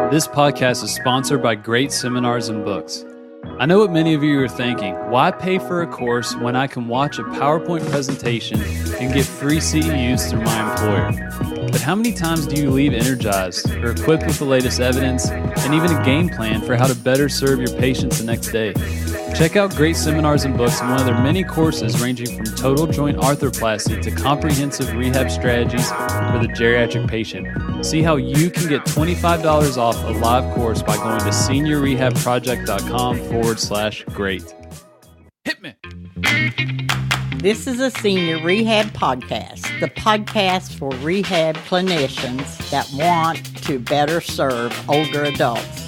This podcast is sponsored by Great Seminars and Books. I know what many of you are thinking. Why pay for a course when I can watch a PowerPoint presentation and get free CEUs through my employer? But how many times do you leave energized or equipped with the latest evidence and even a game plan for how to better serve your patients the next day? Check out Great Seminars and Books in one of their many courses ranging from total joint arthroplasty to comprehensive rehab strategies for the geriatric patient. See how you can get $25 off a live course by going to seniorrehabproject.com/great. Hit me. This is a Senior Rehab Podcast, the podcast for rehab clinicians that want to better serve older adults.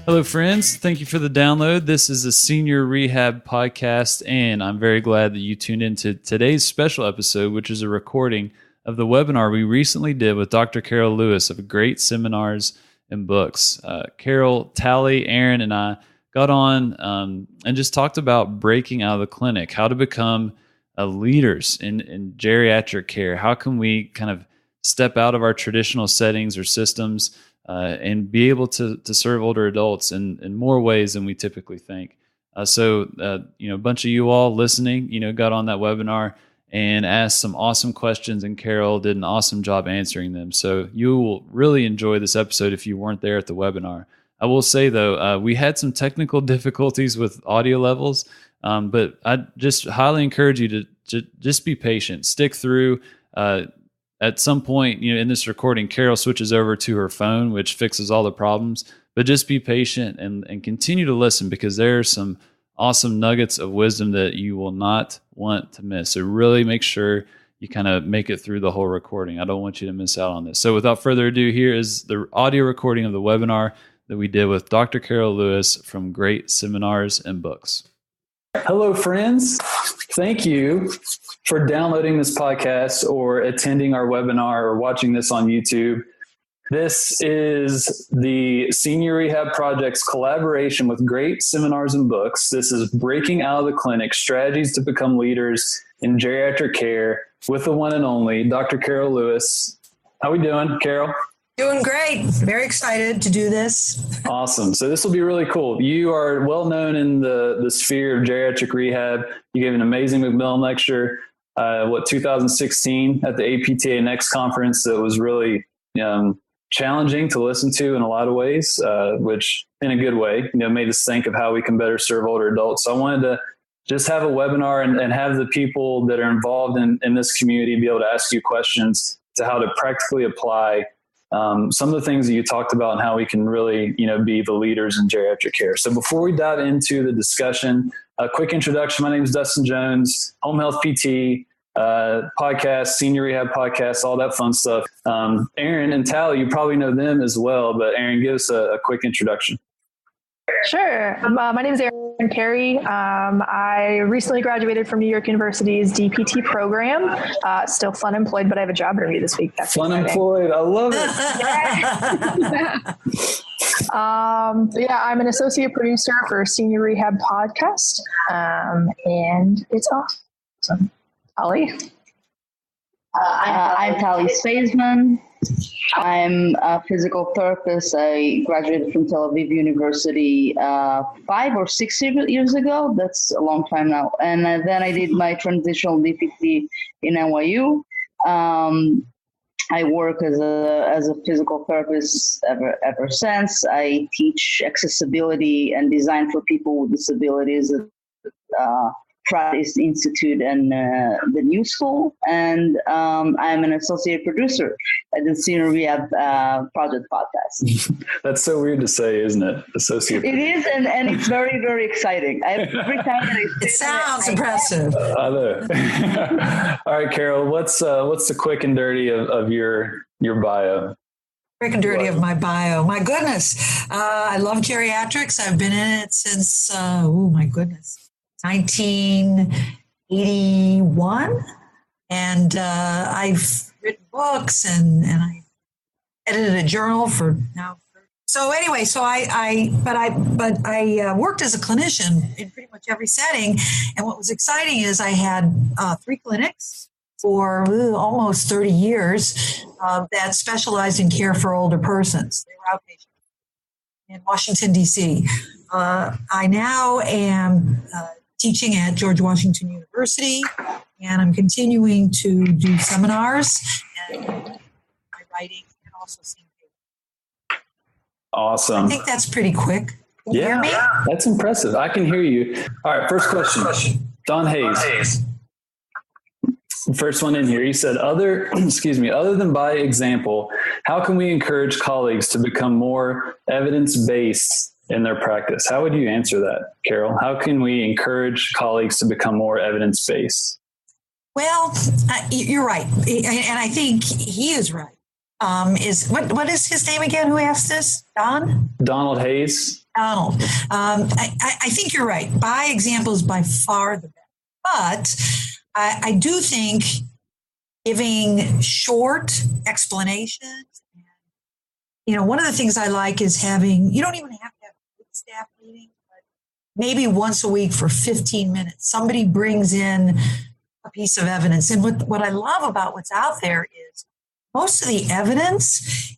Hello, friends. Thank you for the download. This is a Senior Rehab Podcast, and I'm very glad that you tuned into today's special episode, which is a recording of the webinar we recently did with Dr. Carole Lewis of Great Seminars and Books. Carole, Tally, Aaron, and I got on and just talked about breaking out of the clinic, how to become leaders in geriatric care. How can we kind of step out of our traditional settings or systems and be able to serve older adults in more ways than we typically think. So a bunch of you all listening, got on that webinar and asked some awesome questions, and Carole did an awesome job answering them. So you will really enjoy this episode if you weren't there at the webinar. I will say, though, we had some technical difficulties with audio levels, but I just highly encourage you to just be patient, stick through. At some point, in this recording, Carole switches over to her phone, which fixes all the problems. But just be patient and continue to listen, because there are some awesome nuggets of wisdom that you will not want to miss. So really make sure you kind of make it through the whole recording. I don't want you to miss out on this. So without further ado, here is the audio recording of the webinar that we did with Dr. Carole Lewis from Great Seminars and Books. Hello, friends. Thank you for downloading this podcast or attending our webinar or watching this on YouTube. This is the Senior Rehab Project's collaboration with Great Seminars and Books. This is Breaking Out of the Clinic, Strategies to Become Leaders in Geriatric Care with the one and only Dr. Carole Lewis. How we doing, Carole? Doing great. Very excited to do this. Awesome. So this will be really cool. You are well known in the sphere of geriatric rehab. You gave an amazing Macmillan lecture, 2016 at the APTA Next conference that was really challenging to listen to in a lot of ways, which in a good way, made us think of how we can better serve older adults. So I wanted to just have a webinar and have the people that are involved in this community be able to ask you questions to how to practically apply some of the things that you talked about and how we can really, be the leaders in geriatric care. So before we dive into the discussion, a quick introduction. My name is Dustin Jones, home health PT, podcast, Senior Rehab Podcast, all that fun stuff. Aaron and Tally, you probably know them as well, but Aaron, give us a quick introduction. Sure. My name is Erin Carey. I recently graduated from New York University's DPT program. Still fun employed, but I have a job interview this week. That's fun exciting. Employed. I love it. I'm an associate producer for Senior Rehab Podcast, and it's awesome. Ollie? I'm Tally Spaceman. I'm a physical therapist. I graduated from Tel Aviv University 5 or 6 years ago. That's a long time now. And then I did my transitional DPT in NYU. I work as a physical therapist ever since. I teach accessibility and design for people with disabilities at Pratt Institute and the New School, and I'm an associate producer at the Senior Rehab Project Podcast. That's so weird to say, isn't it? Associate. It is, and it's very, very exciting. Every time that it sounds impressive. I know. All right, Carole, what's the quick and dirty of your bio? Quick and dirty of my bio. My goodness, I love geriatrics. I've been in it since 1981, and I've written books and I edited a journal for now. So anyway, I worked as a clinician in pretty much every setting, and what was exciting is I had 3 clinics, for almost 30 years that specialized in care for older persons. They were outpatients in Washington, D.C. I now am teaching at George Washington University, and I'm continuing to do seminars and my writing and also seeing papers. Awesome. I think that's pretty quick. Can you hear me? That's impressive. I can hear you. All right, first question. Don Hayes. First one in here. He said, other than by example, how can we encourage colleagues to become more evidence-based in their practice? How would you answer that, Carole? How can we encourage colleagues to become more evidence-based? Well, you're right. And I think he is right. What is his name again? Who asked this? Donald Hayes. Donald. I think you're right. By example is by far the best. But I do think giving short explanations, one of the things I like is you don't even have to have a staff meeting, but maybe once a week for 15 minutes, somebody brings in a piece of evidence. And what I love about what's out there is most of the evidence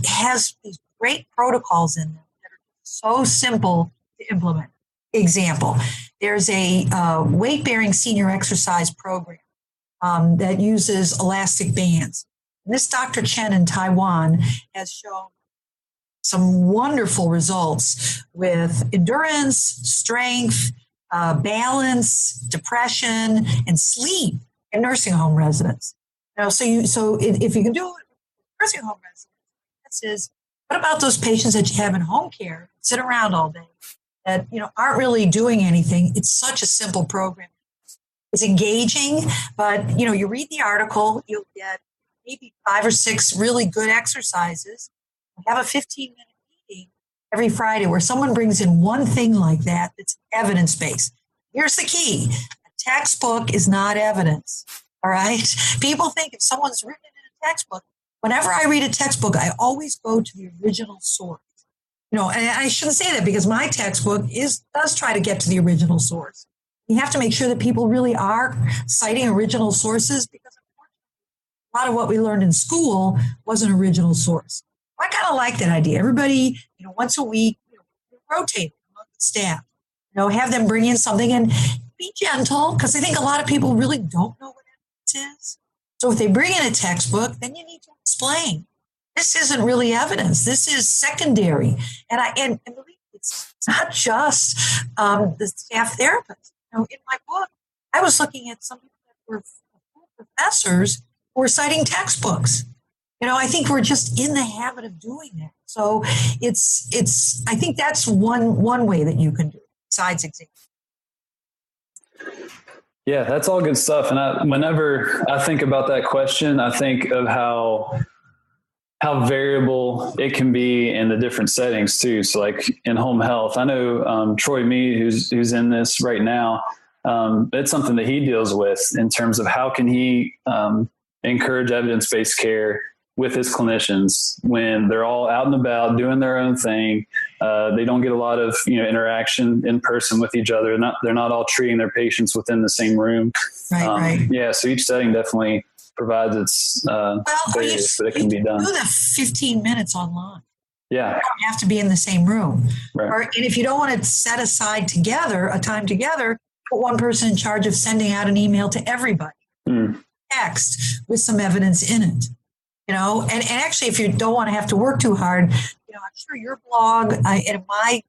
has these great protocols in them that are so simple to implement. Example, there's a weight-bearing senior exercise program that uses elastic bands. And this Dr. Chen in Taiwan has shown some wonderful results with endurance, strength, balance, depression, and sleep in nursing home residents. So if you can do it with nursing home residents, this is, what about those patients that you have in home care, sit around all day, that aren't really doing anything? It's such a simple program. It's engaging, but you read the article, you'll get maybe 5 or 6 really good exercises. Have a 15-minute meeting every Friday where someone brings in one thing like that that's evidence-based. Here's the key. A textbook is not evidence, all right? People think if someone's written it in a textbook, whenever I read a textbook, I always go to the original source. And I shouldn't say that because my textbook does try to get to the original source. You have to make sure that people really are citing original sources, because unfortunately, a lot of what we learned in school was an original source. I kind of like that idea. Everybody, once a week, rotate among the staff. Have them bring in something and be gentle, because I think a lot of people really don't know what evidence is. So if they bring in a textbook, then you need to explain. This isn't really evidence. This is secondary. And believe me, it's not just the staff therapist. In my book, I was looking at some people that were full professors who were citing textbooks. I think we're just in the habit of doing that. So I think that's one way that you can do it, besides exams. Yeah, that's all good stuff. And whenever I think about that question, I think of how variable it can be in the different settings too. So like in home health, I know Troy Mead, who's in this right now, it's something that he deals with in terms of how can he encourage evidence-based care with his clinicians when they're all out and about doing their own thing. They don't get a lot of interaction in person with each other. They're not all treating their patients within the same room. Right. Yeah, so each setting definitely provides its barriers, but it can be done. Do the 15 minutes online. Yeah. You don't have to be in the same room. Right. And if you don't want to set aside a time together, put one person in charge of sending out an email to everybody. Text with some evidence in it. And actually, if you don't want to have to work too hard, I'm sure your blog and my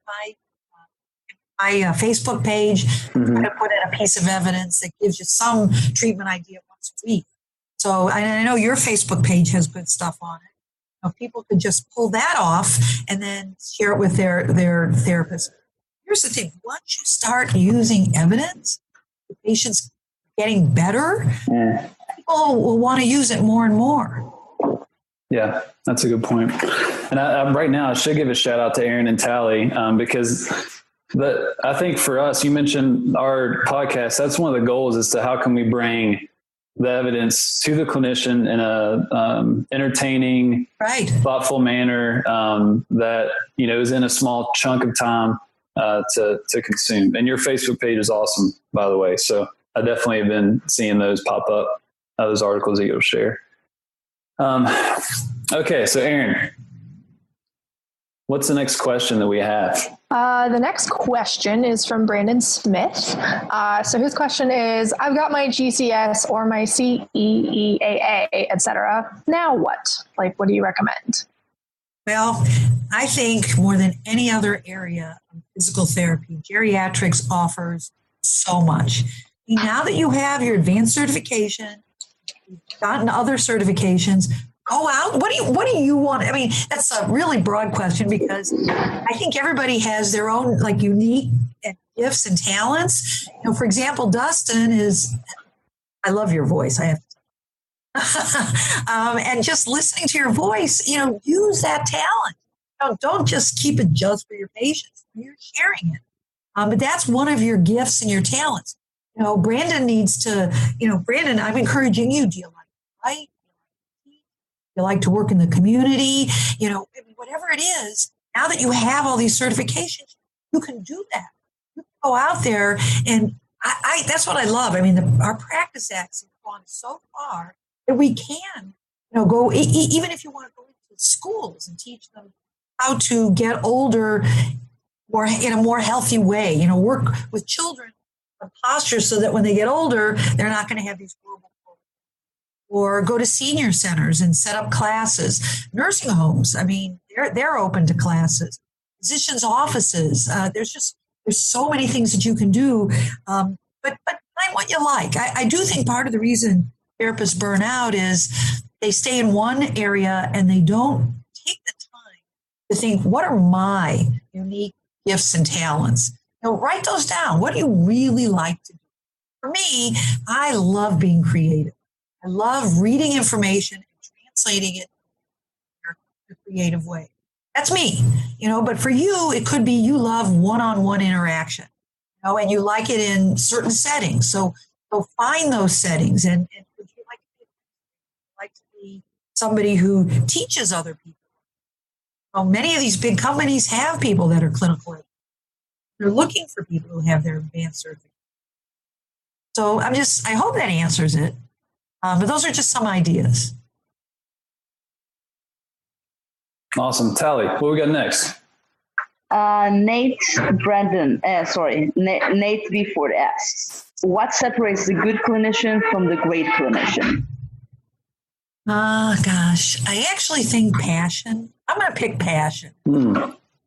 Facebook page, I put in a piece of evidence that gives you some treatment idea once a week. So I know your Facebook page has good stuff on it. If people could just pull that off and then share it with their therapist. Here's the thing. Once you start using evidence, the patient's getting better, people will want to use it more and more. Yeah, that's a good point. And right now, I should give a shout out to Aaron and Tally because I think for us, you mentioned our podcast, that's one of the goals is to how can we bring the evidence to the clinician in a entertaining, thoughtful manner that is in a small chunk of time to consume. And your Facebook page is awesome, by the way. So I definitely have been seeing those pop up. those articles that you'll share. Okay, so Erin, what's the next question that we have? The next question is from Brandon Smith. So his question is, I've got my GCS or my CEEAA, etc. Now what? Like, what do you recommend? Well, I think more than any other area of physical therapy, geriatrics offers so much. Now that you have your advanced certification, you've gotten other certifications, go out. What do you want? I mean, that's a really broad question because I think everybody has their own like unique gifts and talents. You know, for example, Dustin is, I love your voice. I have to and just listening to your voice, you know, use that talent. Don't just keep it just for your patients. You're sharing it. But that's one of your gifts and your talents. You know, Brandon needs to, you know, Brandon, I'm encouraging you. Do you like to write? You like to work in the community? You know, whatever it is, now that you have all these certifications, you can do that. You can go out there and I that's what I love. I mean, our practice acts have gone so far that we can, you know, go, even if you want to go into schools and teach them how to get older or in a more healthy way, you know, work with children on posture so that when they get older, they're not going to have these horrible problems. Or go to senior centers and set up classes. Nursing homes, I mean, they're open to classes. Physicians' offices, there's so many things that you can do. But find what you like. I do think part of the reason therapists burn out is they stay in one area and they don't take the time to think, what are my unique gifts and talents? You know, write those down. What do you really like to do? For me, I love being creative. I love reading information and translating it in a creative way. That's me, you know, but for you, it could be you love one-on-one interaction, you know, and you like it in certain settings. So find those settings and would you like to be somebody who teaches other people? Well, many of these big companies have people that are clinical. They're looking for people who have their advanced certification. So I hope that answers it. But those are just some ideas. Awesome. Tally, what we got next? Nate Before asks, what separates the good clinician from the great clinician? Gosh, I actually think passion. I'm going to pick passion.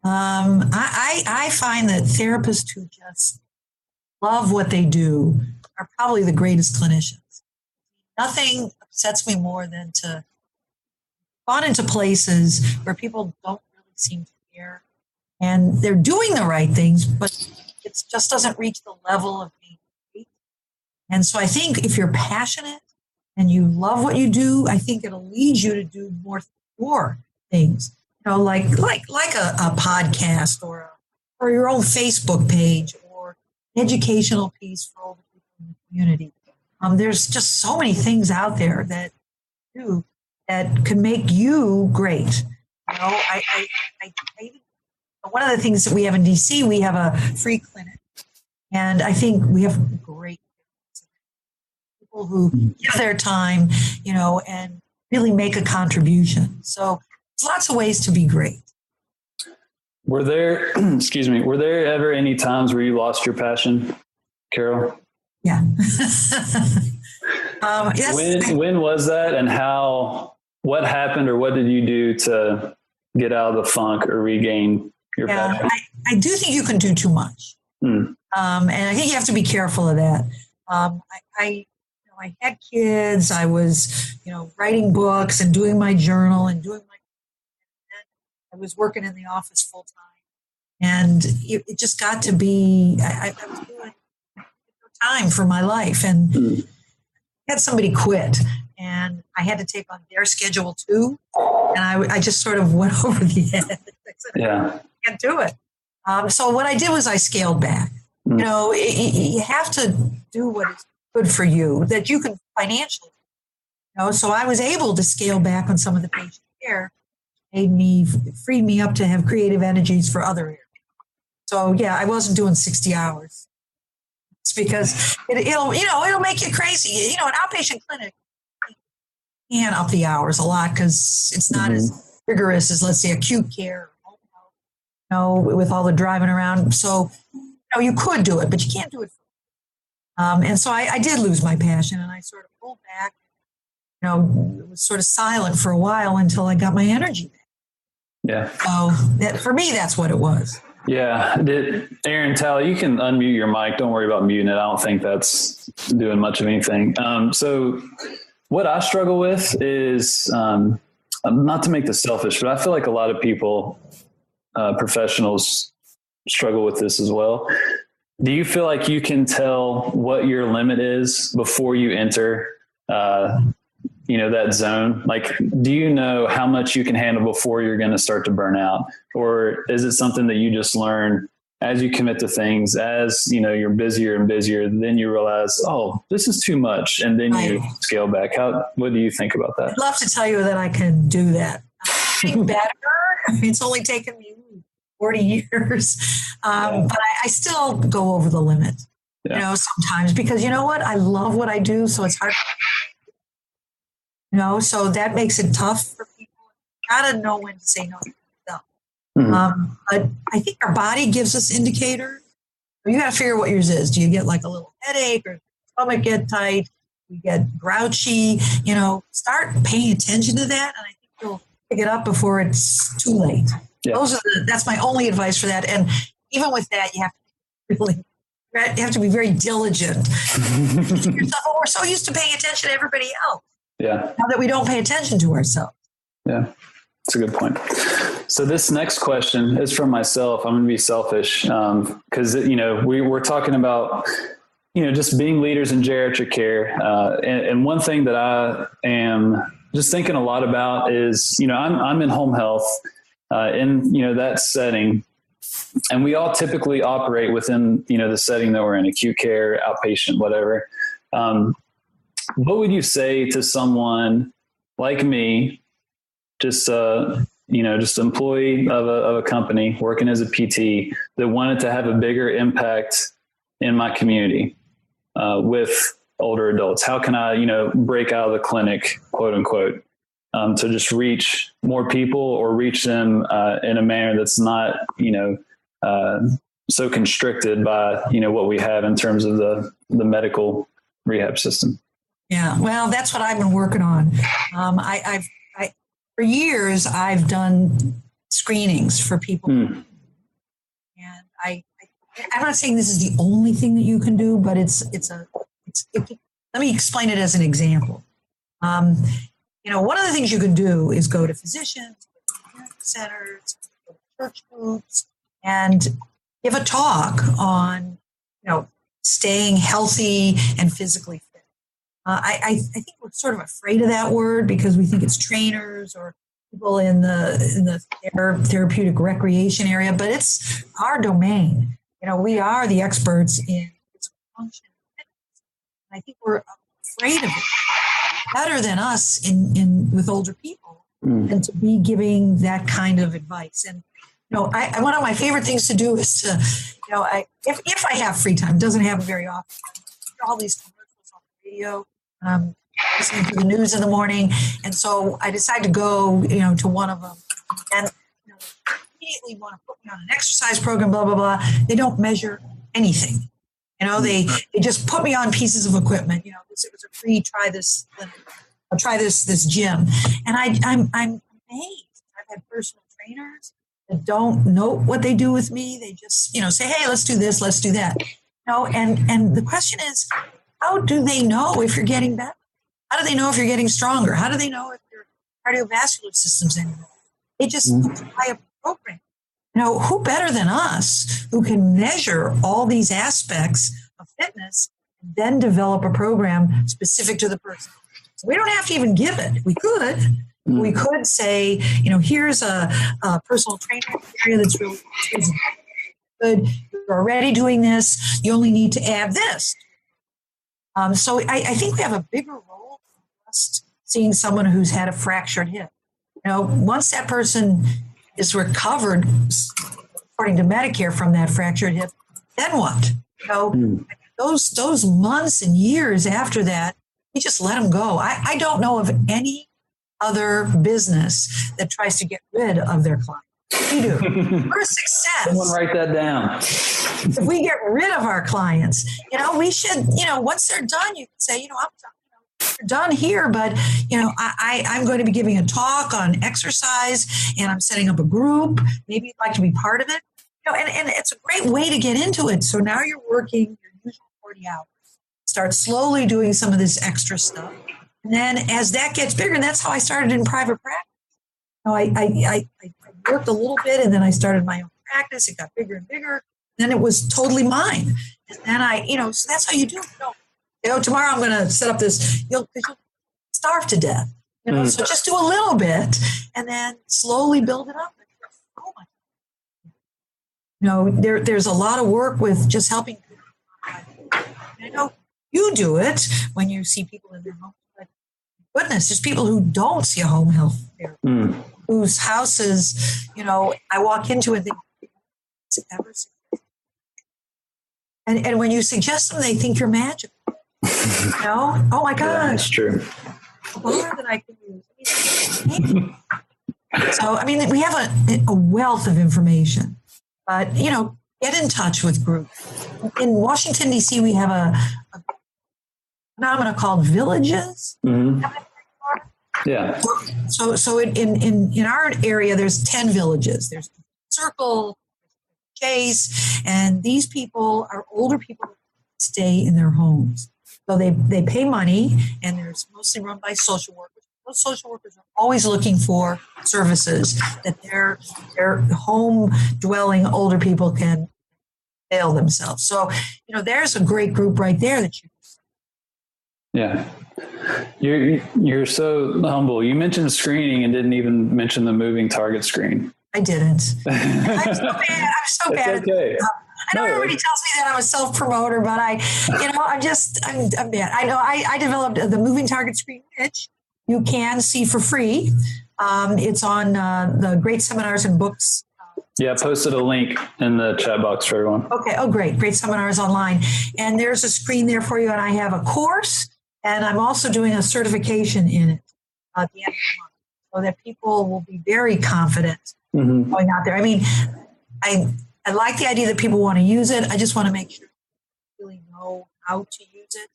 I find that therapists who just love what they do are probably the greatest clinicians. Nothing upsets me more than to gone into places where people don't really seem to care and they're doing the right things, but it just doesn't reach the level of being great. And so I think if you're passionate and you love what you do, I think it'll lead you to do more things. You know, like a podcast or your own Facebook page or an educational piece for older people in the community. There's just so many things out there that do that can make you great. You know, one of the things that we have in DC, we have a free clinic, and I think we have great people who give their time, you know, and really make a contribution. So there's lots of ways to be great. Were there, were there ever any times where you lost your passion, Carole? Yeah. When was that, and what happened, or what did you do to get out of the funk or regain your passion? I do think you can do too much. And I think you have to be careful of that. I had kids. I was, writing books and doing my journal and I was working in the office full time, and it just got to be, I was doing time for my life, and I had somebody quit, and I had to take on their schedule too, and I just sort of went over the edge. I can't do it. So what I did was I scaled back. You have to do what is good for you, that you can financially. So I was able to scale back on some of the patient care, freed me up to have creative energies for other areas. So yeah, I wasn't doing 60 hours. It's because it'll make you crazy. An outpatient clinic, can up the hours a lot because it's not as rigorous as, let's say, acute care, with all the driving around. So, you could do it, but you can't do it. And so I did lose my passion, and I sort of pulled back. It was sort of silent for a while until I got my energy back. Yeah. So for me, that's what it was. Yeah. Aaron, Tally, you can unmute your mic. Don't worry about muting it. I don't think that's doing much of anything. So what I struggle with is, not to make this selfish, but I feel like a lot of people, professionals, struggle with this as well. Do you feel like you can tell what your limit is before you enter, that zone? Like, do you know how much you can handle before you're going to start to burn out? Or is it something that you just learn as you commit to things, as you're busier and busier, then you realize, oh, this is too much. And then you scale back. What do you think about that? I'd love to tell you that I can do that. I'm better. It's only taken me 40 years. But I still go over the limit, sometimes, because you know what? I love what I do. So it's hard. So that makes it tough for people. You gotta know when to say no to yourself. But I think our body gives us indicators. You gotta figure what yours is. Do you get like a little headache, or stomach get tight? You get grouchy? Start paying attention to that, and I think you'll pick it up before it's too late. Yeah. That's my only advice for that. And even with that, you have to be very diligent. We're so used to paying attention to everybody else. Yeah. Now that we don't pay attention to ourselves. Yeah, that's a good point. So this next question is from myself. I'm going to be selfish because, we're talking about, just being leaders in geriatric care. And one thing that I am just thinking a lot about is, I'm in home health in, that setting. And we all typically operate within, the setting that we're in, acute care, outpatient, whatever. What would you say to someone like me, just employee of a company working as a PT, that wanted to have a bigger impact in my community with older adults? How can I, break out of the clinic, quote unquote, to just reach more people or reach them in a manner that's not, so constricted by, what we have in terms of the medical rehab system? Yeah, well, that's what I've been working on. For years, I've done screenings for people. And I'm not saying this is the only thing that you can do, but let me explain it as an example. One of the things you can do is go to physicians, go to centers, go to church groups, and give a talk on, staying healthy and physically fit. I think we're sort of afraid of that word because we think it's trainers or people in the therapeutic recreation area, but it's our domain. We are the experts in physical function and fitness. And I think we're afraid of it. Better than us in with older people and to be giving that kind of advice. And one of my favorite things to do is to, if I have free time, it doesn't happen very often. I hear all these commercials on the radio. Listening to the news in the morning, and so I decided to go, to one of them, and immediately want to put me on an exercise program. Blah blah blah. They don't measure anything. They just put me on pieces of equipment. It was a free try this. I'll try this gym, and I'm amazed. I've had personal trainers that don't know what they do with me. They just say, hey, let's do this, let's do that. And the question is, how do they know if you're getting better? How do they know if you're getting stronger? How do they know if your cardiovascular system's any better? They just apply a program. Who better than us who can measure all these aspects of fitness and then develop a program specific to the person? So we don't have to even give it. We could. We could say, here's a personal training area that's really good. You're already doing this. You only need to add this. So I think we have a bigger role than just seeing someone who's had a fractured hip. Once that person is recovered, according to Medicare, from that fractured hip, then what? Those months and years after that, we just let them go. I don't know of any other business that tries to get rid of their clients. We do. We're a success. Someone write that down. If we get rid of our clients, we should, once they're done, you can say, I'm done. You're done here, but I'm going to be giving a talk on exercise, and I'm setting up a group. Maybe you'd like to be part of it. And it's a great way to get into it. So now you're working your usual 40 hours. Start slowly doing some of this extra stuff. And then as that gets bigger, and that's how I started in private practice. I worked a little bit, and then I started my own practice. It got bigger and bigger. Then it was totally mine. And then so that's how you do it. Tomorrow I'm going to set up this. You'll starve to death. So just do a little bit, and then slowly build it up. There's a lot of work with just helping people. I know you do it when you see people in their home, but goodness, there's people who don't see a home health care, whose houses, I walk into and think, is it ever successful? And when you suggest them, they think you're magical. Oh my gosh. Yeah, that's true. A bar that I can use. So, we have a wealth of information. But, get in touch with groups. In Washington, D.C., we have a phenomenon called villages. Mm-hmm. Yeah. So in our area, there's 10 villages. There's Circle, Chase, and these people are older people who stay in their homes. So they pay money, and they're mostly run by social workers. Those social workers are always looking for services that their home-dwelling older people can avail themselves. So, there's a great group right there that you can. Yeah. You're so humble. You mentioned screening and didn't even mention the moving target screen. I didn't. I'm so bad. It's okay. I know everybody tells me that I'm a self-promoter, but I'm bad. I know I developed the moving target screen, which you can see for free. It's on the Great Seminars and Books. Yeah, I posted a link in the chat box for everyone. Okay. Oh, great. Great Seminars online. And there's a screen there for you. And I have a course, and I'm also doing a certification in it at the end of the month, so that people will be very confident going out there. I like the idea that people want to use it. I just want to make sure they really know how to use it.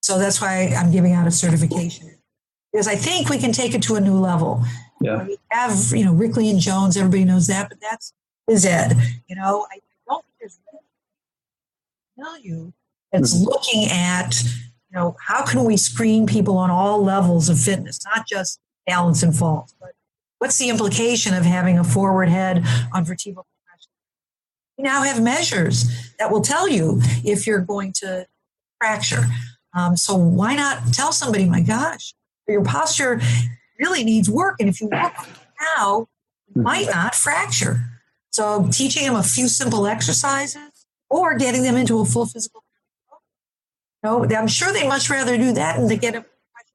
So that's why I'm giving out a certification. Because I think we can take it to a new level. Yeah. We have, Rickley and Jones, everybody knows that, but that's phys ed. I don't think there's value that's looking at, how can we screen people on all levels of fitness, not just balance and falls, but what's the implication of having a forward head on vertebral compression? We now have measures that will tell you if you're going to fracture. So why not tell somebody, my gosh, your posture really needs work. And if you work now, you might not fracture. So teaching them a few simple exercises or getting them into a full physical therapy. I'm sure they'd much rather do that than to get a fracture.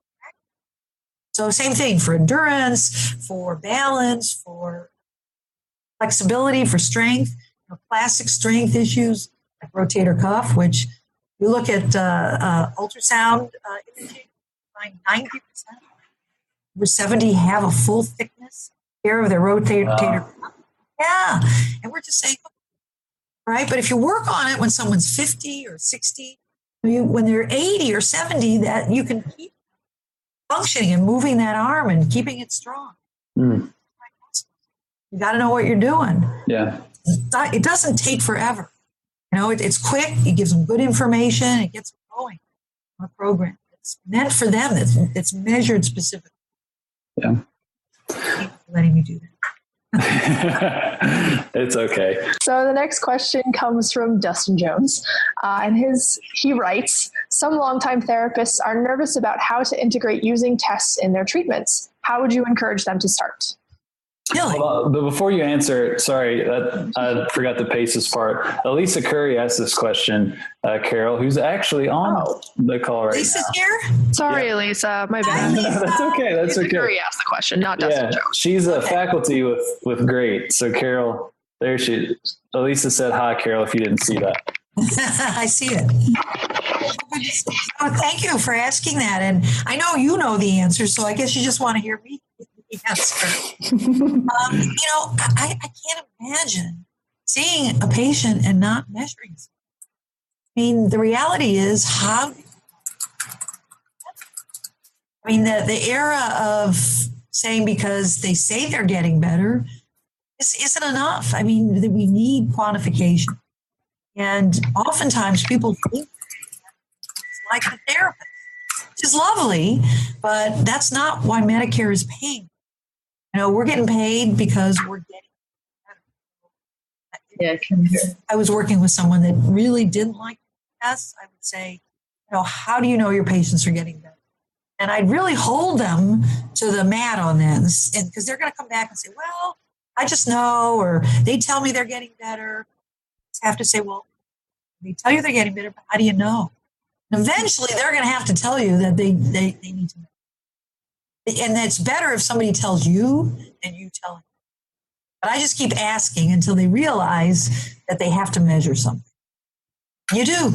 So same thing for endurance, for balance, for flexibility, for strength, classic strength issues like rotator cuff, which you look at ultrasound imaging, 90%, over 70 have a full thickness here of their rotator cuff. Yeah. And we're just saying, right? But if you work on it when someone's 50 or 60, when they're 80 or 70, that you can keep functioning and moving that arm and keeping it strong. You got to know what you're doing. Yeah. It doesn't take forever. It's quick. It gives them good information. It gets them going on a program. It's meant for them. It's measured specifically. Yeah. Thank you for letting me do that. It's okay. So the next question comes from Dustin Jones, and he writes, some longtime therapists are nervous about how to integrate using tests in their treatments. How would you encourage them to start? Really? Well, but before you answer, sorry, I forgot the PACES part. Elisa Curry asked this question, Carole, who's actually on the call right Lisa's now. here? Sorry, Elisa, my bad. That's okay. That's Elisa okay. Curry asked the question, not Dustin Jones. She's a faculty with great. So Carole, there she is. Elisa said hi, Carole, if you didn't see that. I see it. Oh, thank you for asking that. And I know you know the answer, so I guess you just want to hear me the answer. I can't imagine seeing a patient and not measuring. I mean, the reality is the era of saying because they say they're getting better isn't enough. I mean, we need quantification. And oftentimes people think it's like the therapist, which is lovely, but that's not why Medicare is paying. We're getting paid because we're getting better. If I was working with someone that really didn't like tests, I would say, how do you know your patients are getting better? And I'd really hold them to the mat on this, and because they're going to come back and say, well, I just know, or they tell me they're getting better. I have to say, well, they tell you they're getting better, but how do you know? And eventually, they're going to have to tell you that they need to. And it's better if somebody tells you than you tell them. But I just keep asking until they realize that they have to measure something. You do.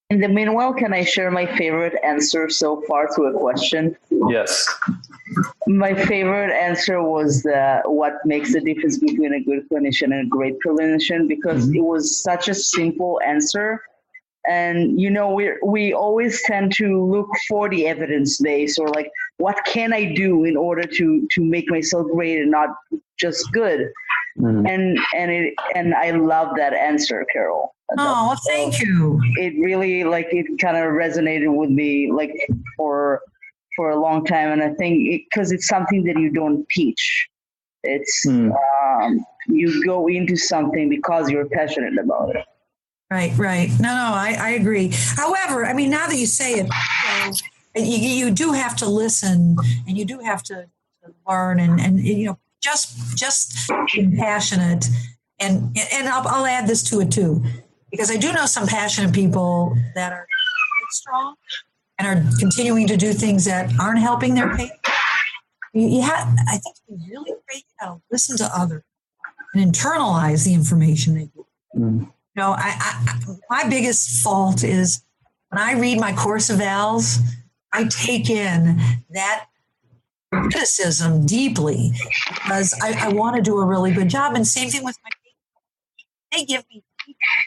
In the meanwhile, can I share my favorite answer so far to a question? Yes. My favorite answer was what makes the difference between a good clinician and a great clinician, because it was such a simple answer. And, we always tend to look for the evidence base, or like, what can I do in order to make myself great and not just good? And I love that answer, Carole. Oh, well, thank you. It really, it kind of resonated with me, for a long time. And I think because it's something that you don't teach. It's, you go into something because you're passionate about it. Right. No, I agree. However, I mean, now that you say it, you do have to listen, and you do have to learn, and just being passionate. And I'll add this to it too, because I do know some passionate people that are strong and are continuing to do things that aren't helping their patients. I think to be really great, you got to listen to others and internalize the information they give. My biggest fault is when I read my course evals, I take in that criticism deeply because I want to do a really good job. And same thing with my patients. They give me feedback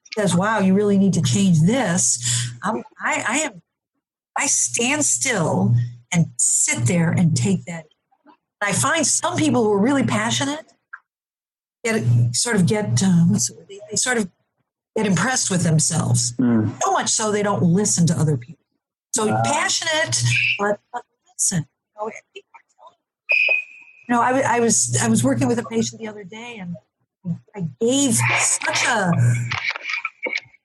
because, wow, you really need to change this. I stand still and sit there and take that in. I find some people who are really passionate get impressed with themselves. So much so they don't listen to other people. So passionate, but listen. I was working with a patient the other day, and I gave such a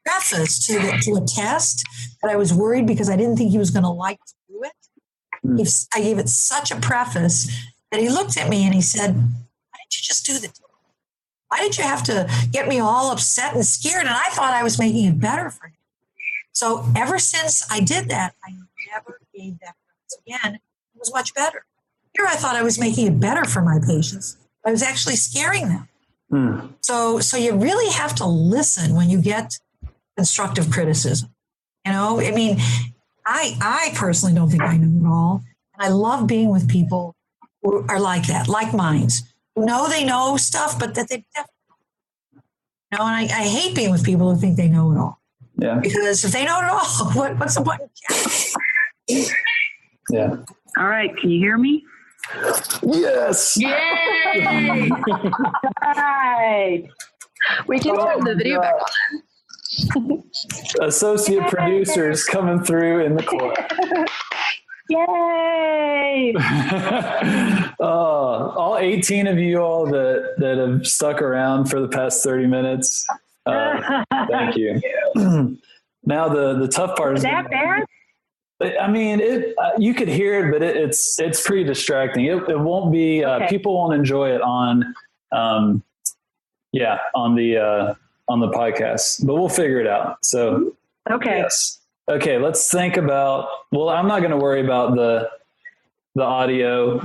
preface to a test that I was worried because I didn't think he was going to like to do it. I gave it such a preface that he looked at me and he said, "Why didn't you just do the test? Why did you have to get me all upset and scared?" And I thought I was making it better for him. So ever since I did that, I never gave that preface again. It was much better. Here I thought I was making it better for my patients. I was actually scaring them. So you really have to listen when you get constructive criticism. I mean, I personally don't think I know it all. And I love being with people who are like that, like minds, who know they know stuff, but that they definitely don't. And I hate being with people who think they know it all. Yeah. Because if they know it all, what's the point of chatting? Yeah. All right. Can you hear me? Yes. Yay! Right. We can turn the video back on. Associate producers coming through in the court. Yay! All 18 of you all that have stuck around for the past 30 minutes. Thank you. Now the tough part is that bad? I mean, you could hear it, but it's pretty distracting. It won't be. Okay. People won't enjoy it on the podcast, but we'll figure it out. So okay. Yes. Okay. Let's think about. Well, I'm not going to worry about the audio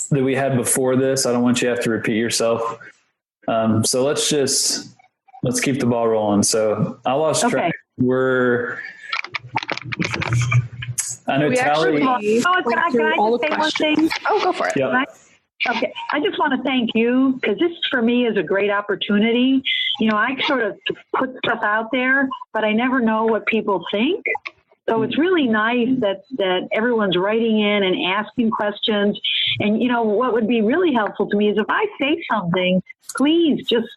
that we had before this. I don't want you to have to repeat yourself. So let's keep the ball rolling. So I lost track. I know Tally. Can I just say one thing? Oh, go for it. Yep. Okay. I just want to thank you, because this for me is a great opportunity. I sort of put stuff out there, but I never know what people think. So it's really nice that everyone's writing in and asking questions. And, what would be really helpful to me is if I say something, please just,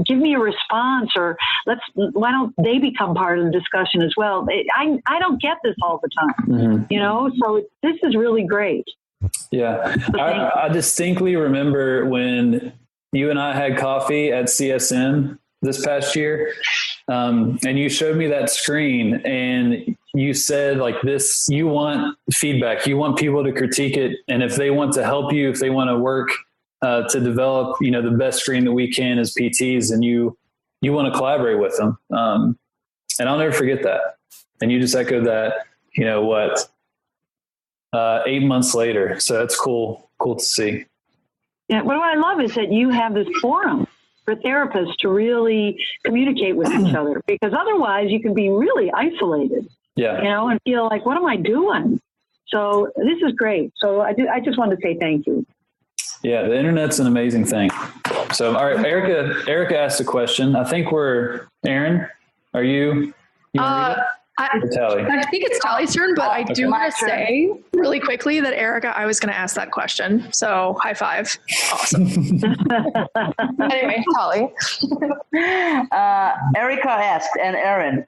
give me a response, or why don't they become part of the discussion as well? I don't get this all the time, so this is really great. Yeah. I distinctly remember when you and I had coffee at CSM this past year, and you showed me that screen, and you said like this, you want feedback, you want people to critique it. And if they want to help you, if they want to work to develop, the best screen that we can as PTs, and you want to collaborate with them. And I'll never forget that. And you just echoed that, 8 months later. So that's cool to see. Yeah. What I love is that you have this forum for therapists to really communicate with each other, because otherwise you can be really isolated, and feel like, what am I doing? So this is great. So I just wanted to say thank you. Yeah. The internet's an amazing thing. So, all right, Erica asked a question. I think Aaron, are you I think it's Tally's turn, but I do want to say really quickly that Erica, I was going to ask that question. So high five. Awesome. Anyway, Tally. Erica asked, and Aaron,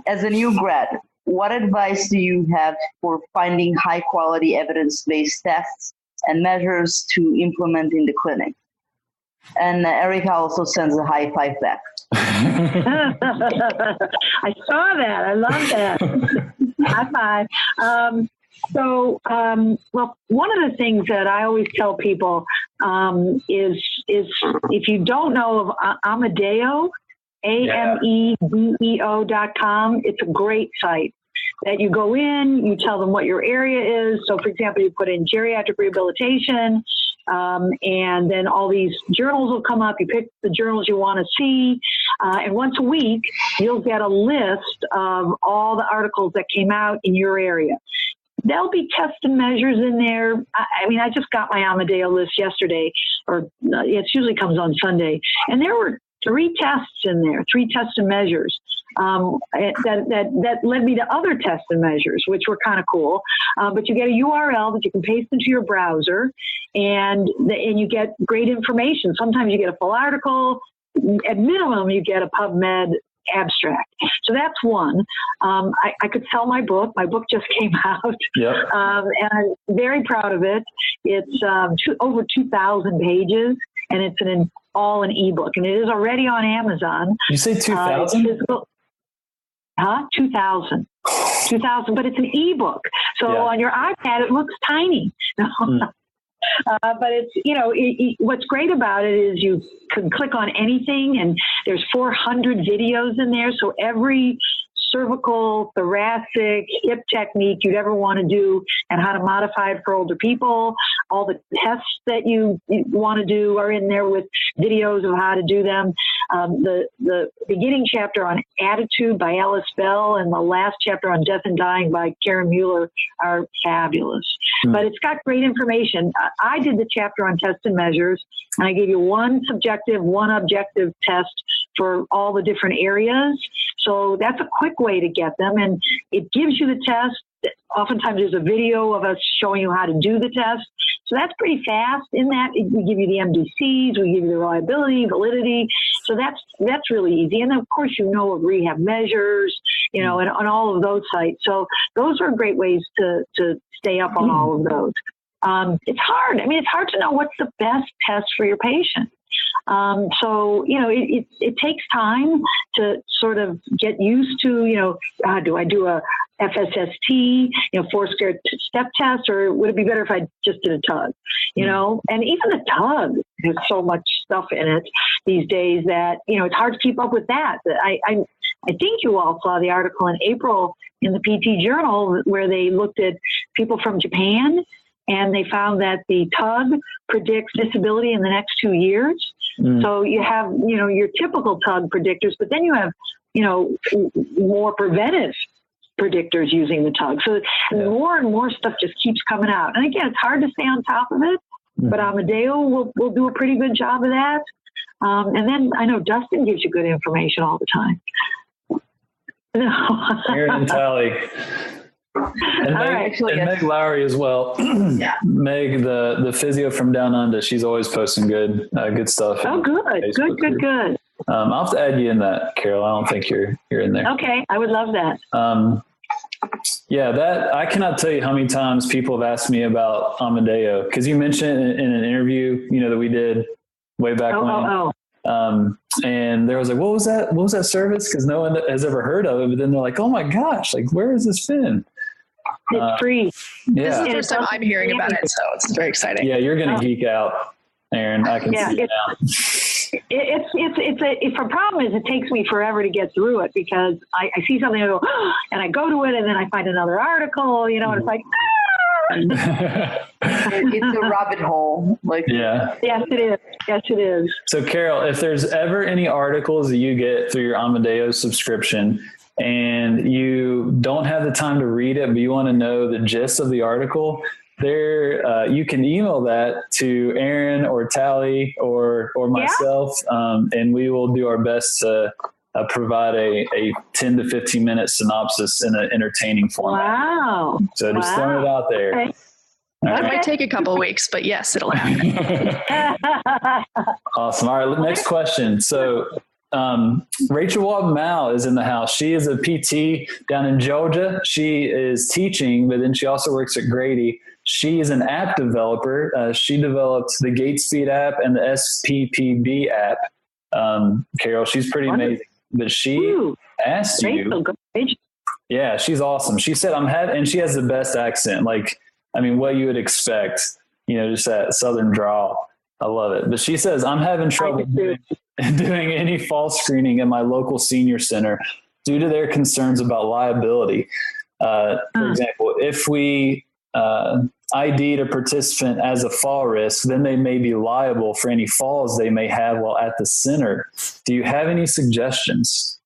as a new grad, what advice do you have for finding high quality evidence-based tests and measures to implement in the clinic? And Erica also sends a high five back. I saw that. I love that. High five. Well, one of the things that I always tell people is if you don't know of Amedeo, AMEDEO.com, it's a great site that you go in, you tell them what your area is. So, for example, you put in geriatric rehabilitation, and then all these journals will come up. You pick the journals you want to see. And once a week, you'll get a list of all the articles that came out in your area. There'll be tests and measures in there. I just got my Amedeo list yesterday, or it usually comes on Sunday. And there were 3 tests in there, 3 tests and measures. That led me to other tests and measures, which were kind of cool. But you get a URL that you can paste into your browser, and you get great information. Sometimes you get a full article. At minimum, you get a PubMed abstract. So that's one. I could sell my book. My book just came out, yep. And I'm very proud of it. It's over 2,000 pages, and it's all an ebook, and it is already on Amazon. You say 2,000? 2,000, but it's an ebook. So on your iPad, it looks tiny. But it's, what's great about it is you can click on anything, and there's 400 videos in there. So every cervical, thoracic, hip technique you'd ever want to do, and how to modify it for older people. All the tests that you want to do are in there with videos of how to do them. The beginning chapter on attitude by Alice Bell and the last chapter on death and dying by Karen Mueller are fabulous. But it's got great information. I did the chapter on tests and measures, and I gave you one subjective, one objective test for all the different areas. So that's a quick way to get them. And it gives you the test. Oftentimes there's a video of us showing you how to do the test. So that's pretty fast. In that, we give you the MDCs, we give you the reliability, validity. So that's really easy. And of course, of rehab measures, and on all of those sites. So those are great ways to stay up on all of those. It's hard. It's hard to know what's the best test for your patient. It takes time to sort of get used to, do I do a FSST, 4-square step test, or would it be better if I just did a tug, and even the tug has so much stuff in it these days that, it's hard to keep up with that. I think you all saw the article in April in the PT Journal where they looked at people from Japan, and they found that the tug predicts disability in the next 2 years. So you have, your typical tug predictors, but then you have, more preventive predictors using the tug. So more and more stuff just keeps coming out. And again, it's hard to stay on top of it, but Amadeo will do a pretty good job of that. And then I know Dustin gives you good information all the time. Aaron and Tally. And Meg Lowry as well. Meg, the physio from Down Under, she's always posting good stuff. Oh, good. I'll have to add you in that, Carole. I don't think you're in there. Okay, I would love that. That I cannot tell you how many times people have asked me about Amadeo, because you mentioned in an interview, that we did way back when. And there was like, what was that service? Because no one has ever heard of it. But then they're like, oh my gosh, like where has this been? It's free. Yeah. This is the first time I'm hearing about it, so it's very exciting. Yeah, you're going to geek out, Aaron. I can see it now. It's a problem is it takes me forever to get through it, because I see something and I go, and I go to it and then I find another article, and it's like, it's a rabbit hole. Yes, it is. So Carole, if there's ever any articles that you get through your Amadeo subscription and you don't have the time to read it, but you want to know the gist of the article, you can email that to Aaron or Tally or myself, and we will do our best to provide a 10 to 15 minute synopsis in an entertaining format. Wow. So just throwing it out there. Okay. It might take a couple of weeks, but yes, it'll happen. Awesome. All right, next question. So Rachel Wald-Mao is in the house. She is a PT down in Georgia. She is teaching, but then she also works at Grady. She is an app developer. She developed the GateSpeed app and the SPPB app. Carole, she's pretty amazing. But she asked you. Yeah, she's awesome. She said, and she has the best accent. What you would expect, just that Southern drawl. I love it. But she says, I'm having trouble doing any fall screening at my local senior center due to their concerns about liability. For example, if we ID'd a participant as a fall risk, then they may be liable for any falls they may have while at the center. Do you have any suggestions?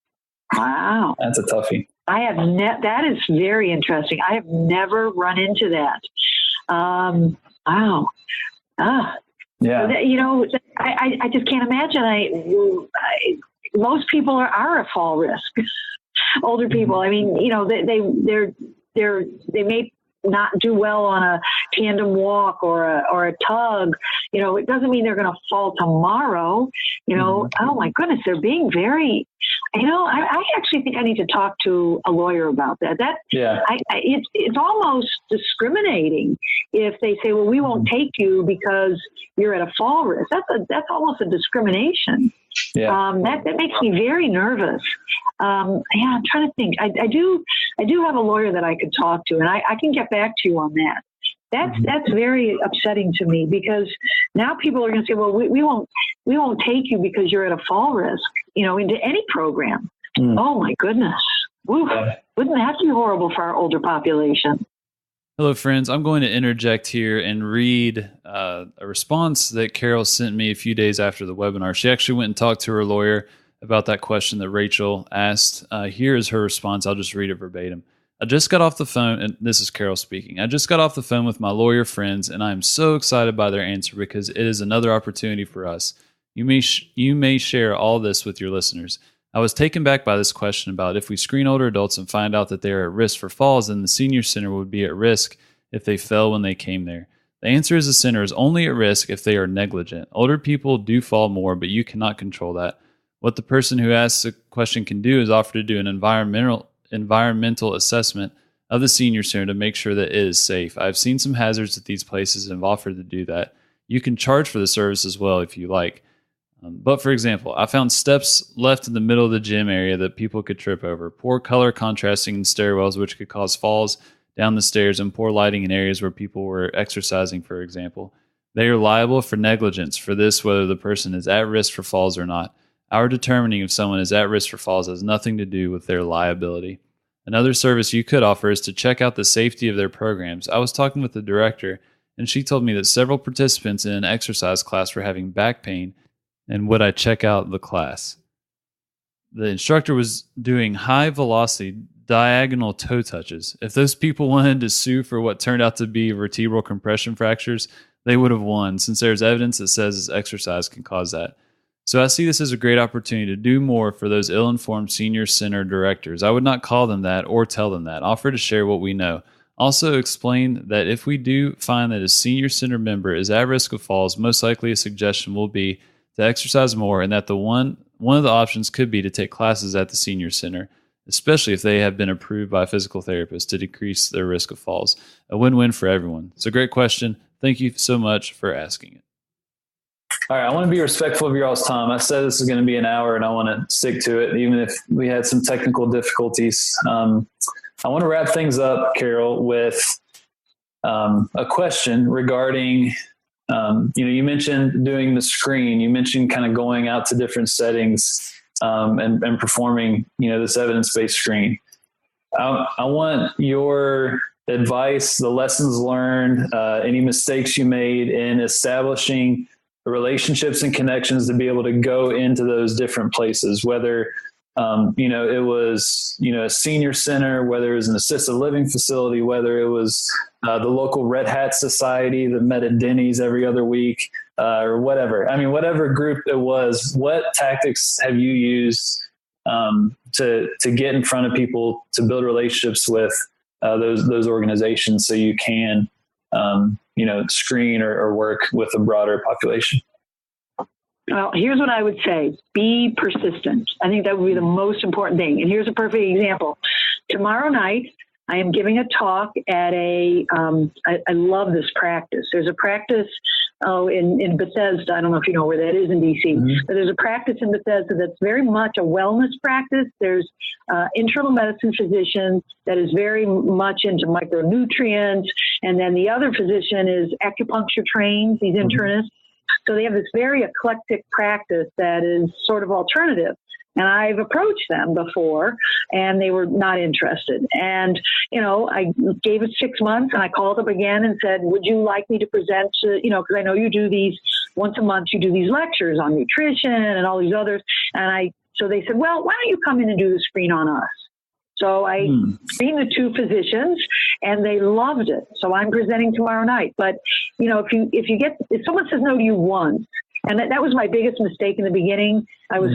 Wow. That's a toughie. That is very interesting. I have never run into that. Wow. Yeah. I just can't imagine. Most people are a fall risk. Older people. I mean, they may not do well on a tandem walk or a tug. It doesn't mean they're going to fall tomorrow. Oh my goodness, they're being very. I actually think I need to talk to a lawyer about that. It's almost discriminating if they say, well, we won't take you because you're at a fall risk. That's almost a discrimination. Yeah. That makes me very nervous. I'm trying to think. I do have a lawyer that I could talk to, and I can get back to you on that. That's very upsetting to me, because now people are going to say, well, we won't take you because you're at a fall risk, into any program. Oh my goodness. Wouldn't that be horrible for our older population? Hello, friends. I'm going to interject here and read a response that Carole sent me a few days after the webinar. She actually went and talked to her lawyer about that question that Rachel asked. Here is her response. I'll just read it verbatim. I just got off the phone, and this is Carole speaking. I just got off the phone with my lawyer friends, and I am so excited by their answer because it is another opportunity for us. You may share all this with your listeners. I was taken back by this question about if we screen older adults and find out that they are at risk for falls, then the senior center would be at risk if they fell when they came there. The answer is the center is only at risk if they are negligent. Older people do fall more, but you cannot control that. What the person who asks the question can do is offer to do an environmental assessment of the senior center to make sure that it is safe. I've seen some hazards at these places and have offered to do that. You can charge for the service as well if you like. But for example, I found steps left in the middle of the gym area that people could trip over, poor color contrasting in stairwells which could cause falls down the stairs, and poor lighting in areas where people were exercising, for example. They are liable for negligence for this, whether the person is at risk for falls or not. Our determining if someone is at risk for falls has nothing to do with their liability. Another service you could offer is to check out the safety of their programs. I was talking with the director, and she told me that several participants in an exercise class were having back pain and would I check out the class? The instructor was doing high velocity diagonal toe touches. If those people wanted to sue for what turned out to be vertebral compression fractures, they would have won, since there's evidence that says exercise can cause that. So I see this as a great opportunity to do more for those ill-informed senior center directors. I would not call them that or tell them that. Offer to share what we know. Also explain that if we do find that a senior center member is at risk of falls, most likely a suggestion will be to exercise more, and that one of the options could be to take classes at the senior center, especially if they have been approved by a physical therapist to decrease their risk of falls. A win-win for everyone. It's a great question. Thank you so much for asking it. All right, I want to be respectful of your all's time. I said this is going to be an hour, and I want to stick to it, even if we had some technical difficulties. I want to wrap things up, Carole, with a question regarding, you mentioned doing the screen. You mentioned kind of going out to different settings and performing, this evidence-based screen. I want your advice, the lessons learned, any mistakes you made in establishing the relationships and connections to be able to go into those different places, whether it was, a senior center, whether it was an assisted living facility, whether it was the local Red Hat Society that met at Denny's every other week, or whatever. I mean, whatever group it was, what tactics have you used to get in front of people, to build relationships with those organizations so you can, screen or work with a broader population? Well, here's what I would say. Be persistent. I think that would be the most important thing. And here's a perfect example. Tomorrow night, I am giving a talk at I love this practice. There's a practice in Bethesda. I don't know if you know where that is in DC, but there's a practice in Bethesda that's very much a wellness practice. There's internal medicine physician that is very much into micronutrients. And then the other physician is acupuncture trained, these internists. So they have this very eclectic practice that is sort of alternative. And I've approached them before and they were not interested. And, I gave it 6 months and I called up again and said, would you like me to present to, because I know you do these once a month, you do these lectures on nutrition and all these others. So they said, well, why don't you come in and do the screen on us? So I screened the two physicians and they loved it. So I'm presenting tomorrow night. But, if someone says no to you once, and that was my biggest mistake in the beginning, I was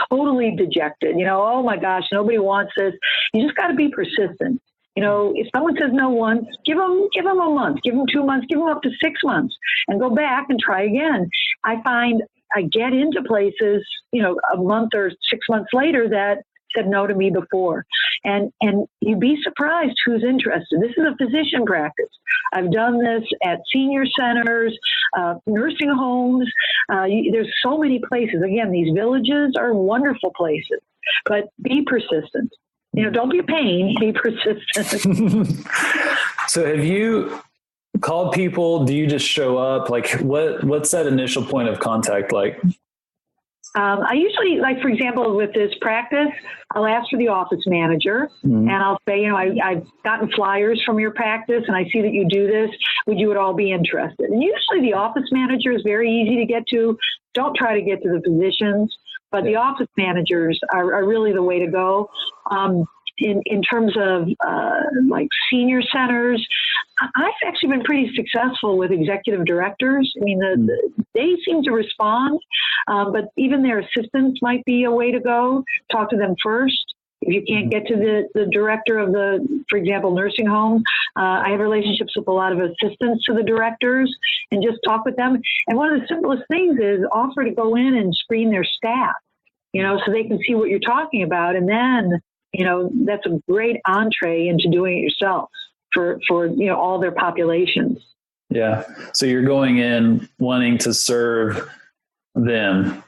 totally dejected. Oh my gosh, nobody wants this. You just got to be persistent. If someone says no once, give them a month, give them 2 months, give them up to 6 months and go back and try again. I find I get into places, a month or 6 months later that said no to me before. And you'd be surprised who's interested. This is a physician practice. I've done this at senior centers, nursing homes. There's so many places. Again, these villages are wonderful places, but be persistent. Don't be a pain, be persistent. So have you called people? Do you just show up? Like what's that initial point of contact like? I usually, for example, with this practice, I'll ask for the office manager and I'll say, I've gotten flyers from your practice and I see that you do this. Would you at all be interested? And usually the office manager is very easy to get to. Don't try to get to the physicians, but the office managers are really the way to go. In terms of senior centers, I've actually been pretty successful with executive directors. I mean, they seem to respond, but even their assistants might be a way to go. Talk to them first. If you can't get to the director of for example, nursing home, I have relationships with a lot of assistants to the directors and just talk with them. And one of the simplest things is offer to go in and screen their staff, so they can see what you're talking about. And then, that's a great entree into doing it yourself for all their populations. Yeah. So you're going in wanting to serve them.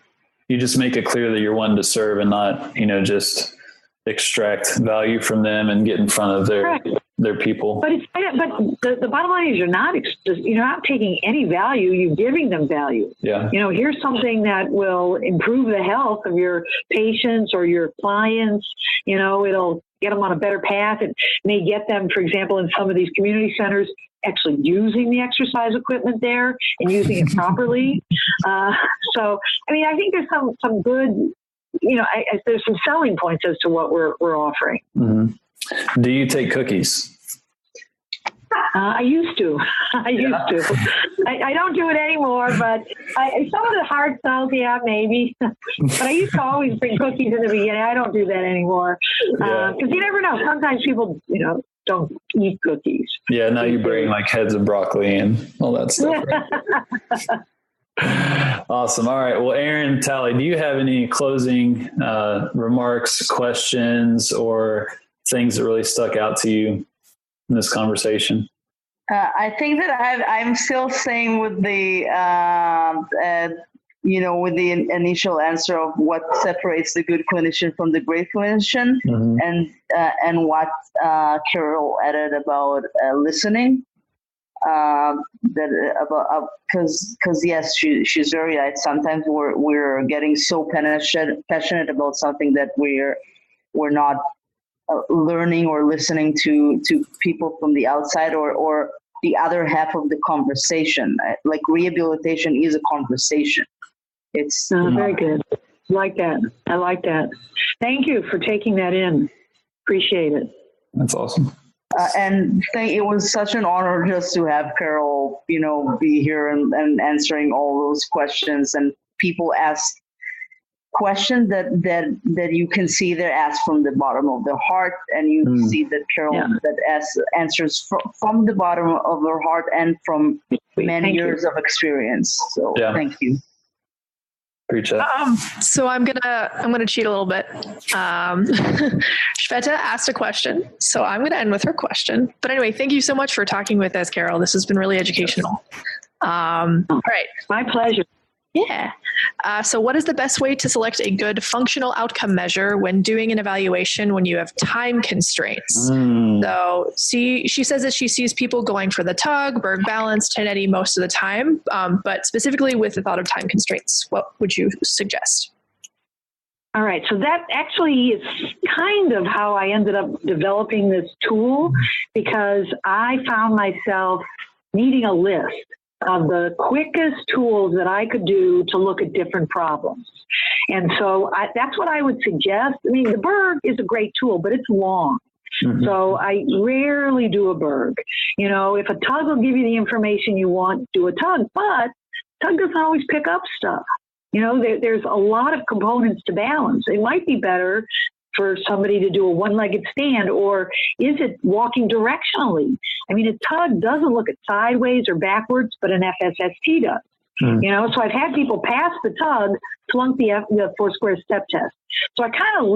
You just make it clear that you're wanting to serve and not, just extract value from them and get in front of their their people. But the bottom line is you're not taking any value. You're giving them value. Yeah. Here's something that will improve the health of your patients or your clients. It'll get them on a better path. It may get them, for example, in some of these community centers, actually using the exercise equipment there and using it properly. So, I think there's some good, there's some selling points as to what we're offering. Mm-hmm. Do you take cookies? I used to. I don't do it anymore, but some of the hard sells, yeah, maybe. But I used to always bring cookies in the beginning. I don't do that anymore because you never know. Sometimes people, don't eat cookies. Yeah, now you bring like heads of broccoli and all that stuff. Right? Awesome. All right. Well, Erin, Tally, do you have any closing remarks, questions, or things that really stuck out to you in this conversation? I think that I'm still staying with the, with the initial answer of what separates the good clinician from the great clinician, mm-hmm. and what Carole added about listening. Because yes, she's very right. Sometimes we're getting so passionate about something that we're not learning or listening to people from the outside or the other half of the conversation. Like rehabilitation is a conversation. It's very good. I like that. Thank you for taking that in. Appreciate it. That's awesome. And it was such an honor just to have Carole, be here and answering all those questions. And people ask questions that you can see they're asked from the bottom of their heart, and you see that Carole answers from the bottom of her heart and from many years of experience. So thank you. Preach that. So I'm gonna cheat a little bit. Shweta asked a question, so I'm gonna end with her question. But anyway, thank you so much for talking with us, Carole. This has been really educational. All right, my pleasure. Yeah. So what is the best way to select a good functional outcome measure when doing an evaluation when you have time constraints? So she says that she sees people going for the tug, Berg balance, 1080 most of the time, but specifically with the thought of time constraints. What would you suggest? All right. So that actually is kind of how I ended up developing this tool, because I found myself needing a list of the quickest tools that I could do to look at different problems. And so that's what I would suggest. The Berg is a great tool, but it's long. Mm-hmm. So I rarely do a Berg. If a tug will give you the information you want, do a tug, but tug doesn't always pick up stuff. There's a lot of components to balance. It might be better for somebody to do a one-legged stand, or is it walking directionally? A tug doesn't look at sideways or backwards, but an FSST does. So I've had people pass the tug, flunk the 4-square step test. So I kind of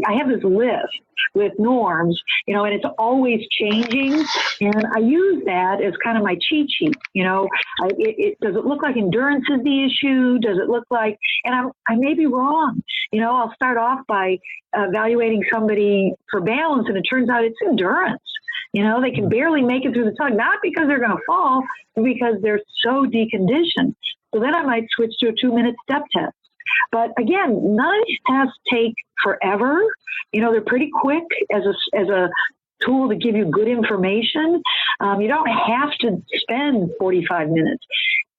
I have this list with norms, and it's always changing. And I use that as kind of my cheat sheet. Does it look like endurance is the issue? Does it look like, and I may be wrong. I'll start off by evaluating somebody for balance, and it turns out it's endurance. They can barely make it through the tug, not because they're going to fall, but because they're so deconditioned. So then I might switch to a 2-minute step test. But again, none of these tests take forever. They're pretty quick as a tool to give you good information. You don't have to spend 45 minutes.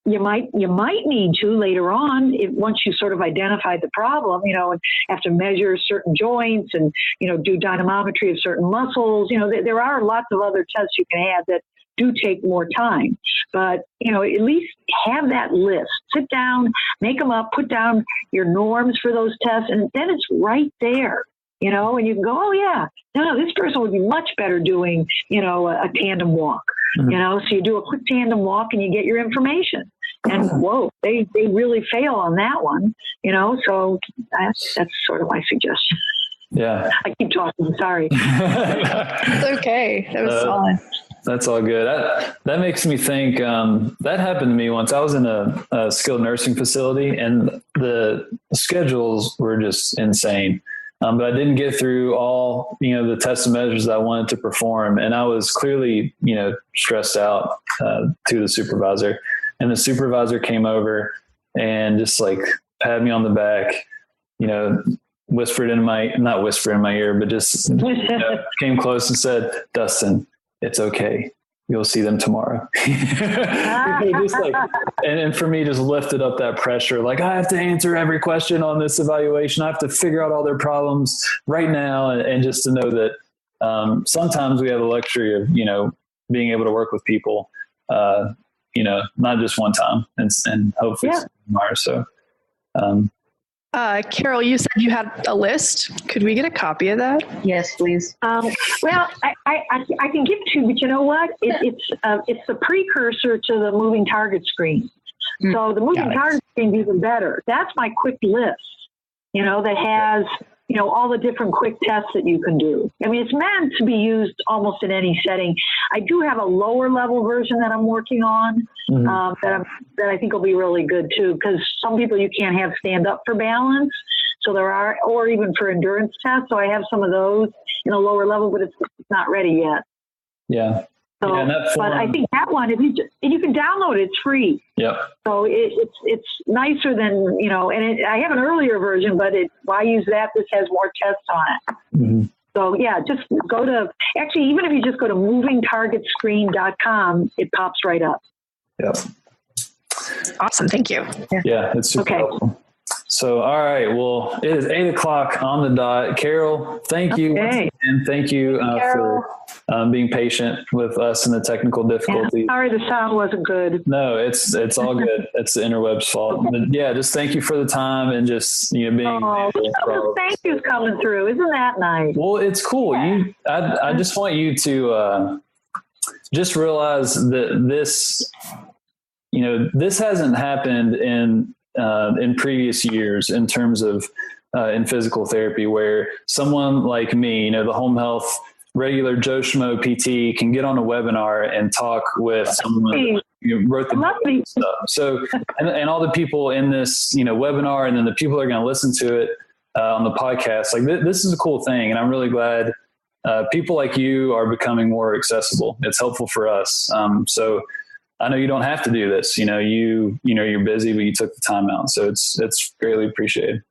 You might need to later on once you sort of identify the problem, and have to measure certain joints and, do dynamometry of certain muscles. There are lots of other tests you can add that do take more time, but, at least have that list, sit down, make them up, put down your norms for those tests. And then it's right there, and you can go, oh yeah, no, this person would be much better doing, a tandem walk, so you do a quick tandem walk and you get your information. And whoa, they really fail on that one, so that's sort of my suggestion. Yeah. I keep talking. Sorry. It's okay. That was solid. That's all good. That makes me think, that happened to me once. I was in a skilled nursing facility, and the schedules were just insane. But I didn't get through all, the tests and measures that I wanted to perform. And I was clearly, stressed out to the supervisor. And the supervisor came over and just like patted me on the back, not whispered in my ear, but just came close and said, "Dustin, it's okay. You'll see them tomorrow." Just like, and for me, just lifted up that pressure. Like, I have to answer every question on this evaluation. I have to figure out all their problems right now. And just to know that sometimes we have the luxury of, being able to work with people, not just one time and hopefully tomorrow. So, Carole, you said you had a list. Could we get a copy of that? Yes, please. Well, I can give it to you, but you know what? It's the precursor to the moving target screen. So the moving target screen is even better. That's my quick list, that has, all the different quick tests that you can do. I mean, it's meant to be used almost in any setting. I do have a lower level version that I'm working on that I think will be really good too, because some people you can't have stand up for balance. So there are, or even for endurance tests. So I have some of those in a lower level, but it's not ready yet. Yeah. So, but I think that one, if you can download it, it's free. Yep. So it's nicer than, and I have an earlier version, but why use that? This has more tests on it. Mm-hmm. So yeah, just go to, even if you just go to movingtargetscreen.com, it pops right up. Yep. Awesome. Thank you. Yeah, it's super helpful. So, all right. Well, it is 8:00 on the dot. Carole, thank you. And thank you for being patient with us and the technical difficulties. Yeah, sorry, the sound wasn't good. No, it's all good. It's the interweb's fault. But yeah, just thank you for the time and just, being. Thank you's coming through. Isn't that nice? Well, it's cool. I just want you to just realize that this, this hasn't happened in previous years in terms of in physical therapy, where someone like me, the home health regular Joe Schmo PT can get on a webinar and talk with someone who wrote the book and stuff. So, and all the people in this, webinar, and then the people that are going to listen to it on the podcast, like this is a cool thing. And I'm really glad people like you are becoming more accessible. It's helpful for us. So I know you don't have to do this, you're busy, but you took the time out. So it's greatly appreciated.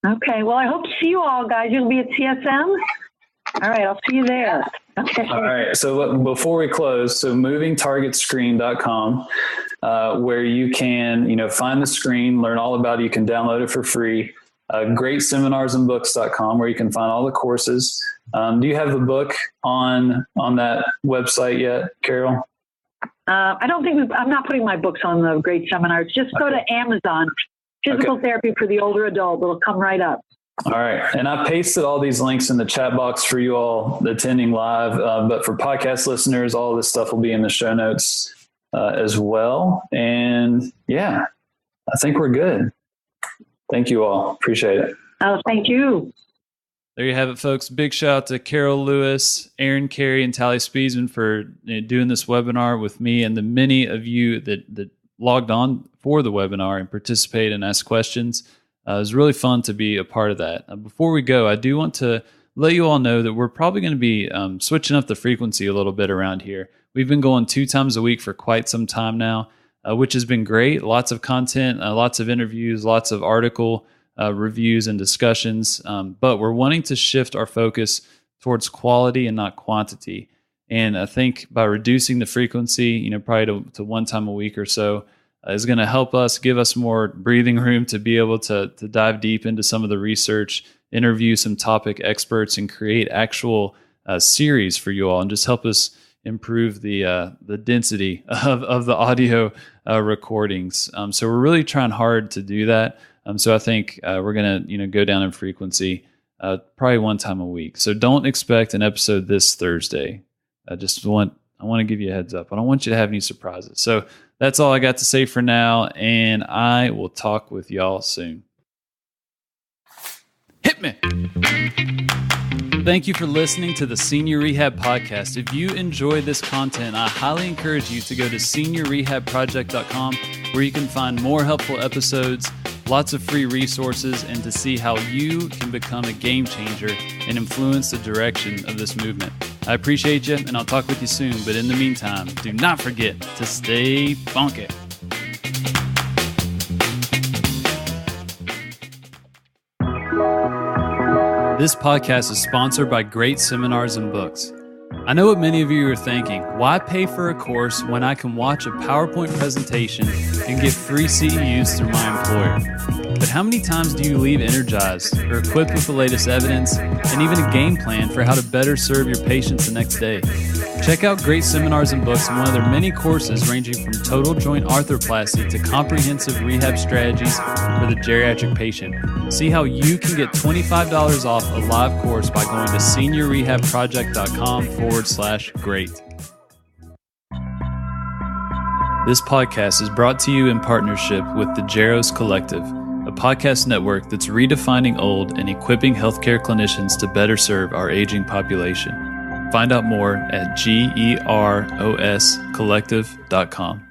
Okay. Well, I hope to see you all, guys. You'll be at CSM. All right. I'll see you there. Okay. All right. So before we close, so movingtargetscreen.com, where you can, find the screen, learn all about it. You can download it for free. Greatseminarsandbooks.com, where you can find all the courses. Do you have the book on that website yet, Carole? I don't think I'm not putting my books on the Great Seminars. Just go to Amazon, Physical Therapy for the Older Adult. It'll come right up. All right. And I pasted all these links in the chat box for you all attending live. But for podcast listeners, all this stuff will be in the show notes as well. And yeah, I think we're good. Thank you all. Appreciate it. Oh, thank you. There you have it, folks. Big shout out to Carole Lewis, Aaron Carey, and Tally Spiesman for doing this webinar with me, and the many of you that logged on for the webinar and participated and asked questions. It was really fun to be a part of that. Before we go, I do want to let you all know that we're probably going to be switching up the frequency a little bit around here. We've been going 2 times a week for quite some time now, which has been great. Lots of content, lots of interviews, lots of article reviews and discussions, but we're wanting to shift our focus towards quality and not quantity. And I think by reducing the frequency, probably to 1 time a week or so, is going to help us, give us more breathing room to be able to dive deep into some of the research, interview some topic experts, and create actual series for you all, and just help us improve the density of the audio recordings. So we're really trying hard to do that. So I think we're going to go down in frequency probably 1 time a week. So don't expect an episode this Thursday. I want to give you a heads up. I don't want you to have any surprises. So that's all I got to say for now, and I will talk with y'all soon. Hit me. Thank you for listening to the Senior Rehab Podcast. If you enjoy this content, I highly encourage you to go to seniorrehabproject.com, where you can find more helpful episodes, lots of free resources, and to see how you can become a game changer and influence the direction of this movement. I appreciate you, and I'll talk with you soon. But in the meantime, do not forget to stay funky. This podcast is sponsored by Great Seminars and Books. I know what many of you are thinking. Why pay for a course when I can watch a PowerPoint presentation and get free CEUs through my employer? But how many times do you leave energized or equipped with the latest evidence and even a game plan for how to better serve your patients the next day? Check out Great Seminars and Books and one of their many courses ranging from total joint arthroplasty to comprehensive rehab strategies for the geriatric patient. See how you can get $25 off a live course by going to seniorrehabproject.com/great. This podcast is brought to you in partnership with the Geros Collective, a podcast network that's redefining old and equipping healthcare clinicians to better serve our aging population. Find out more at GEROScollective.com.